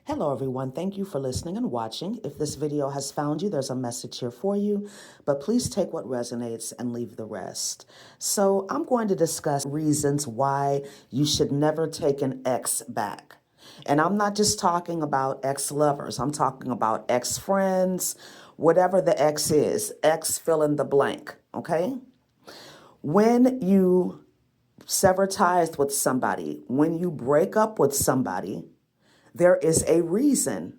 Hello, everyone. Thank you for listening and watching. If this video has found you, there's a message here for you, but please take what resonates and leave the rest. So I'm going to discuss reasons why you should never take an ex back. And I'm not just talking about ex-lovers. I'm talking about ex-friends, whatever the ex is, ex fill in the blank, okay? When you sever ties with somebody, when you break up with somebody, there is a reason.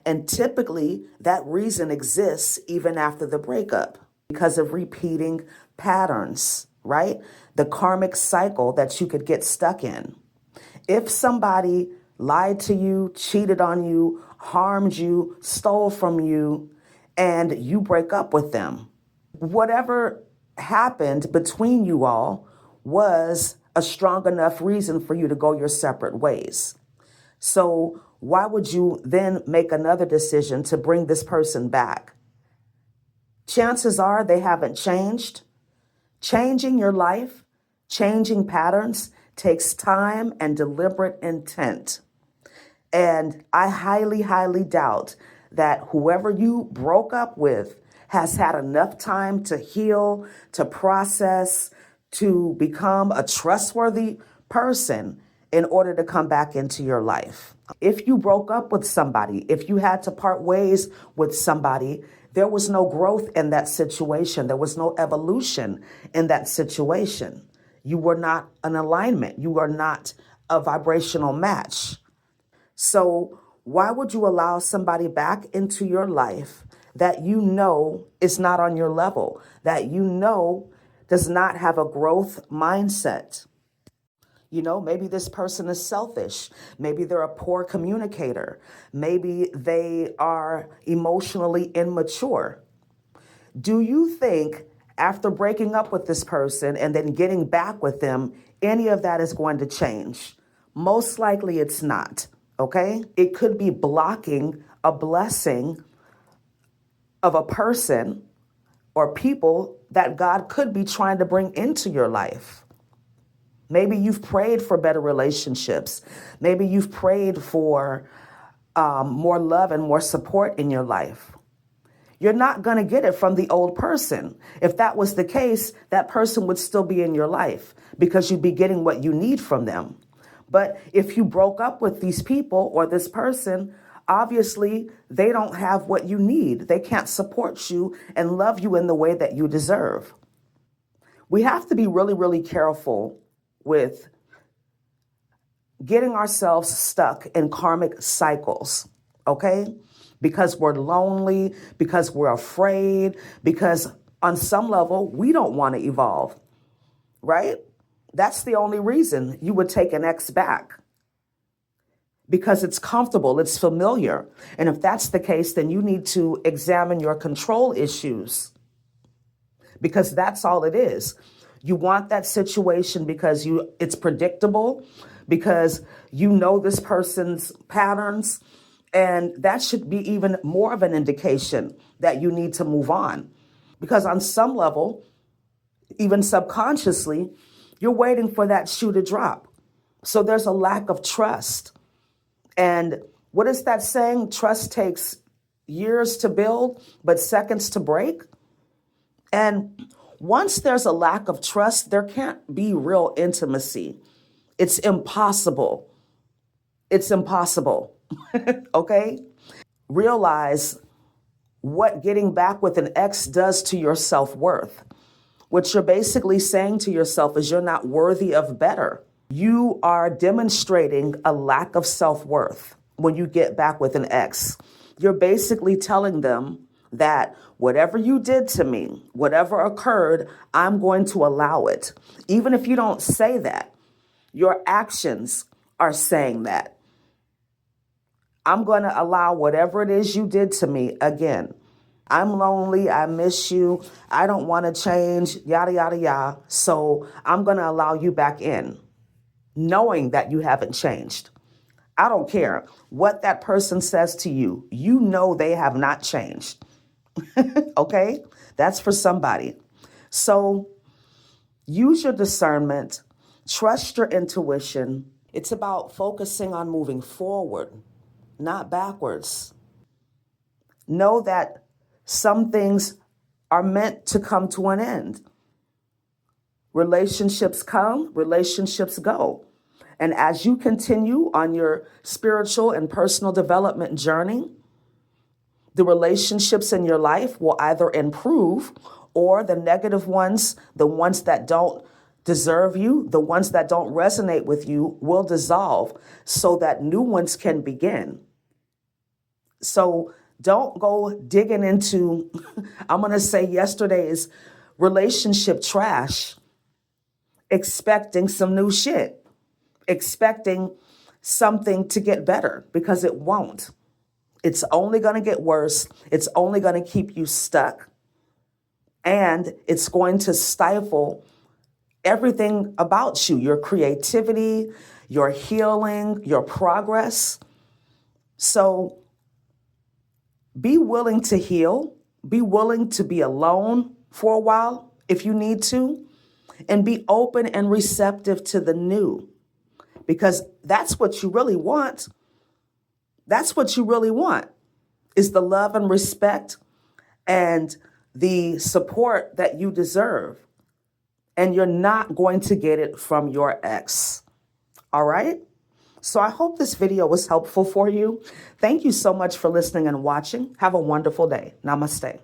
And typically, that reason exists even after the breakup because of repeating patterns, right? The karmic cycle that you could get stuck in. If somebody lied to you, cheated on you, harmed you, stole from you, and you break up with them, whatever happened between you all was a strong enough reason for you to go your separate ways. So why would you then make another decision to bring this person back? Chances are they haven't changed. Changing your life, changing patterns takes time and deliberate intent. And I highly, highly doubt that whoever you broke up with has had enough time to heal, to process, to become a trustworthy person in order to come back into your life. If you broke up with somebody, if you had to part ways with somebody, there was no growth in that situation. There was no evolution in that situation. You were not an alignment. You were not a vibrational match. So why would you allow somebody back into your life that you know is not on your level, that you know does not have a growth mindset? You know, maybe this person is selfish. Maybe they're a poor communicator. Maybe they are emotionally immature. Do you think after breaking up with this person and then getting back with them, any of that is going to change? Most likely it's not, okay? It could be blocking a blessing of a person or people that God could be trying to bring into your life. Maybe you've prayed for better relationships. Maybe you've prayed for more love and more support in your life. You're not going to get it from the old person. If that was the case, that person would still be in your life because you'd be getting what you need from them. But if you broke up with these people or this person, obviously they don't have what you need. They can't support you and love you in the way that you deserve. We have to be really, really careful with getting ourselves stuck in karmic cycles, okay? Because we're lonely, because we're afraid, because on some level, we don't want to evolve, right? That's the only reason you would take an ex back, because it's comfortable, it's familiar. And if that's the case, then you need to examine your control issues, because that's all it is. You want that situation because it's predictable, because you know this person's patterns, and that should be even more of an indication that you need to move on. Because on some level, even subconsciously, you're waiting for that shoe to drop. So there's a lack of trust. And what is that saying? Trust takes years to build, but seconds to break. And once there's a lack of trust, there can't be real intimacy. It's impossible. It's impossible. Okay? Realize what getting back with an ex does to your self-worth. What you're basically saying to yourself is you're not worthy of better. You are demonstrating a lack of self-worth when you get back with an ex. You're basically telling them that whatever you did to me, whatever occurred, I'm going to allow it. Even if you don't say that, your actions are saying that. I'm going to allow whatever it is you did to me again. I'm lonely. I miss you. I don't want to change, yada, yada, yada. So I'm going to allow you back in, knowing that you haven't changed. I don't care what that person says to you. You know they have not changed. Okay? That's for somebody. So use your discernment, trust your intuition. It's about focusing on moving forward, not backwards. Know that some things are meant to come to an end. Relationships come, relationships go. And as you continue on your spiritual and personal development journey, the relationships in your life will either improve, or the negative ones, the ones that don't deserve you, the ones that don't resonate with you, will dissolve so that new ones can begin. So don't go digging into, I'm going to say, yesterday's relationship trash, expecting some new shit, expecting something to get better, because it won't. It's only going to get worse. It's only going to keep you stuck. And it's going to stifle everything about you, your creativity, your healing, your progress. So be willing to heal. Be willing to be alone for a while if you need to. And be open and receptive to the new. Because that's what you really want. That's what you really want, is the love and respect and the support that you deserve. And you're not going to get it from your ex. All right? So I hope this video was helpful for you. Thank you so much for listening and watching. Have a wonderful day. Namaste.